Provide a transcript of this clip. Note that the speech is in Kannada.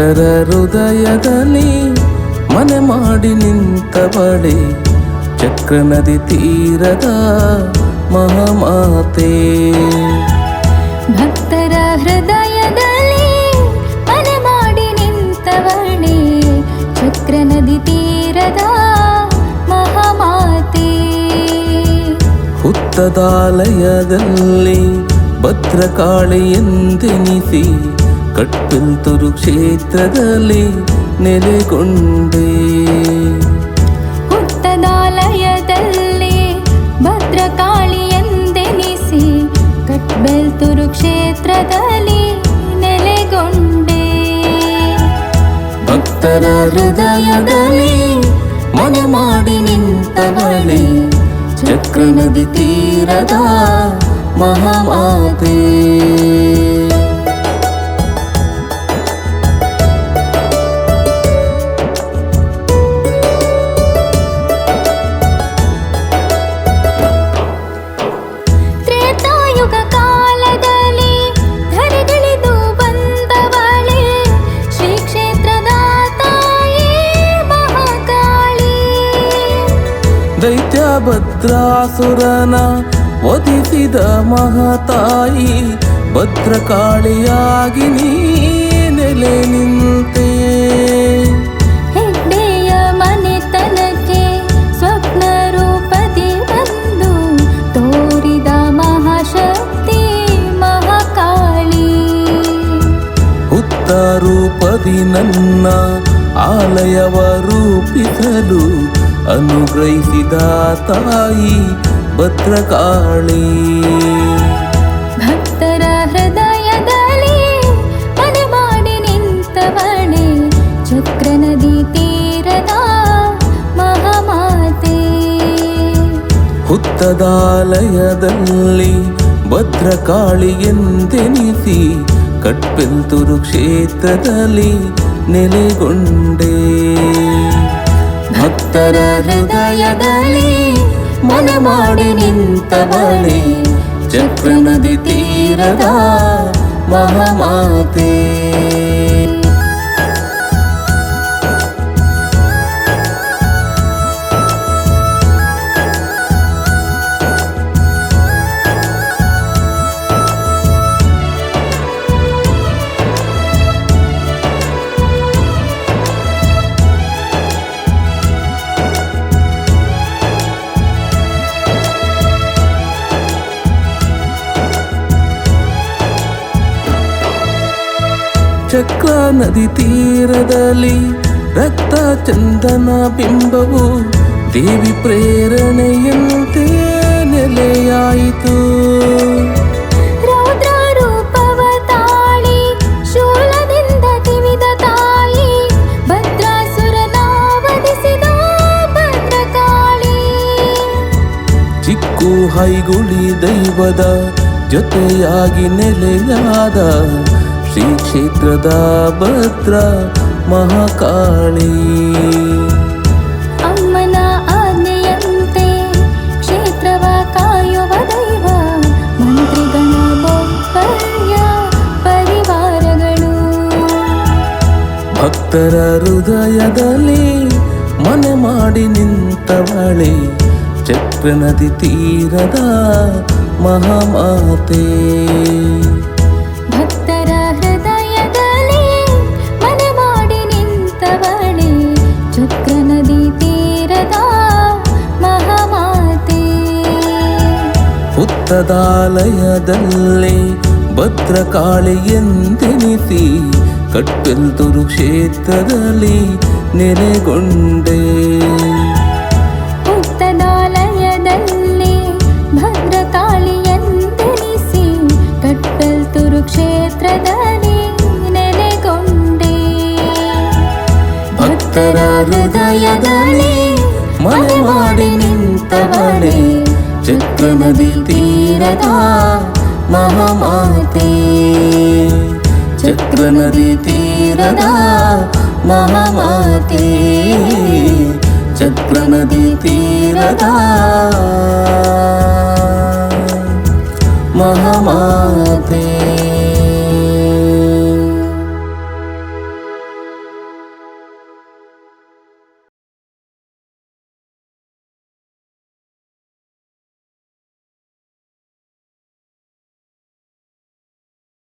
ಭಕ್ತರ ಹೃದಯದಲ್ಲಿ ಮನೆ ಮಾಡಿ ನಿಂತವಳೆ ಚಕ್ರ ನದಿ ತೀರದ ಮಹಾಮಾತೆ. ಭಕ್ತರ ಹೃದಯದಲ್ಲಿ ಮನೆ ಮಾಡಿ ನಿಂತವಳೆ ಚಕ್ರ ನದಿ ತೀರದ ಮಹಾಮಾತೆ. ಹುತ್ತದಾಲಯದಲ್ಲಿ ಭದ್ರಕಾಳಿ ಎಂದೆನಿಸಿ ಕಟ್ಟಲ್ತುರು ಕ್ಷೇತ್ರದಲ್ಲಿ ನೆಲೆಗೊಂಡೆ. ಹುತ್ತದಾಲಯದಲ್ಲಿ ಭದ್ರಕಾಳಿ ಎಂದೆನಿಸಿ ಕಟ್ಬೆಲ್ತುರು ಕ್ಷೇತ್ರದಲ್ಲಿ ನೆಲೆಗೊಂಡೆ. ಭಕ್ತರ ಹೃದಯದಲ್ಲಿ ಮನೆ ಮಾಡಿ ನಿಂತವಳೆ ಚಕ್ರ ನದಿ ತೀರದ ಮಹಾಮಾತೆ. ತ್ರೇತಾಯುಗ ಕಾಲದಲ್ಲಿ ಧರೆಗಿಳಿದು ಬಂದವಳೆ ಶ್ರೀ ಕ್ಷೇತ್ರದ ತಾಯಿ ಮಹಾಕಾಳಿ. ದೈತ್ಯ ಭದ್ರಾಸುರನ ವಧಿಸಿದ ಮಹಾತಾಯಿ ಭದ್ರಕಾಳಿಯಾಗಿ ನೀ ನೆಲೆ ನಿಂತೆ. ಹೆಗ್ಡೆಯ ಮನೆತನಕ್ಕೆ ಸ್ವಪ್ನ ರೂಪದಿ ಬಂದು ತೋರಿದ ಮಹಾಶಕ್ತಿ ಮಹಾಕಾಳಿ. ಹುತ್ತ ರೂಪದಿ ನನ್ನ ಆಲಯವ ರೂಪಿಸಲು ಅನುಗ್ರಹಿಸಿದ ತಾಯಿ ಭದ್ರಕಾಳಿ. ಭಕ್ತರ ಹೃದಯದಲ್ಲಿ ಮನೆ ಮಾಡಿ ನಿಂತವಳೆ ಚಕ್ರ ನದಿ ತೀರದ ಮಹಾಮಾತೆ. ಹುತ್ತದಾಲಯದಲ್ಲಿ ಭದ್ರಕಾಳಿ ಎಂದೆನಿಸಿ ಕಟ್ಬೆಲ್ತುರು ಕ್ಷೇತ್ರದಲ್ಲಿ ನೆಲೆಗೊಂಡೆ. ಭಕ್ತರ ಹೃದಯದಲ್ಲಿ ಮನೆ ಮಾಡಿ ನಿಂತವಳೆ ಚಕ್ರ ನದಿ ತೀರದ ಮಹಾಮಾತೆ. ಚಕ್ರ ನದಿ ತೀರದಲ್ಲಿ ರಕ್ತ ಚಂದನ ಬಿಂಬವು ದೇವಿ ಪ್ರೇರಣೆಯಂತೆ ನೆಲೆಯಾಯಿತು. ರೌದ್ರ ರೂಪವ ತಾಳಿ ಶೂಲದಿಂದ ತಿವಿದ ತಾಯಿ ಭದ್ರಾಸುರನ ವಧಿಸಿದ ಭದ್ರಕಾಳಿ. ಚಿಕ್ಕು ಹೈಗುಳಿ ದೈವದ ಜೊತೆಯಾಗಿ ನೆಲೆಯಾದ ಶ್ರೀ ಕ್ಷೇತ್ರದ ಭದ್ರ ಮಹಾಕಾಳಿ. ಅಮ್ಮನ ಆಜ್ಞೆಯಂತೆ ಕ್ಷೇತ್ರವ ಕಾಯುವ ದೈವ ಮಂತ್ರಿಗಣ ಬೊಬ್ಬಯ್ಯ ಪರಿವಾರಗಳು. ಭಕ್ತರ ಹೃದಯದಲ್ಲಿ ಮನೆ ಮಾಡಿ ನಿಂತವಳೆ ಚಕ್ರ ನದಿ ತೀರದ ಮಹಾಮಾತೆ. ಭಕ್ತರ ಹೃದಯದಲ್ಲಿ ಮನೆ ಮಾಡಿ ನಿಂತವಳೆ ಚಕ್ರ ನದಿ ತೀರದ ಮಹಾಮಾತೆ. ಹುತ್ತದಾಲಯದಲ್ಲಿ ಭದ್ರಕಾಳಿ ಎಂದೆನಿಸಿ ಕಟ್ಬೆಲ್ತುರು ಕ್ಷೇತ್ರದಲ್ಲಿ ನೆಲೆಗೊಂಡೆ. ಹುತ್ತದಾಲಯದಲ್ಲಿ ಭದ್ರಕಾಳಿ ಎಂದೆನಿಸಿ ಕಟ್ಬೆಲ್ತುರು ಕ್ಷೇತ್ರದಲ್ಲಿ ನೆಲೆಗೊಂಡೆ. ಭಕ್ತರ ಹೃದಯದಲ್ಲಿ ಮನೆ ಮಾಡಿ ನಿಂತವಳೆ ಚಕ್ರ ನದಿ ತೀರದ ಮಹಾಮಾತೆ. ಚಕ್ರ ನದಿ ತೀರದ ಮಹಾಮಾತೆ. ಚಕ್ರ ನದಿ ತೀರದ ಮಹಾಮಾತೆ.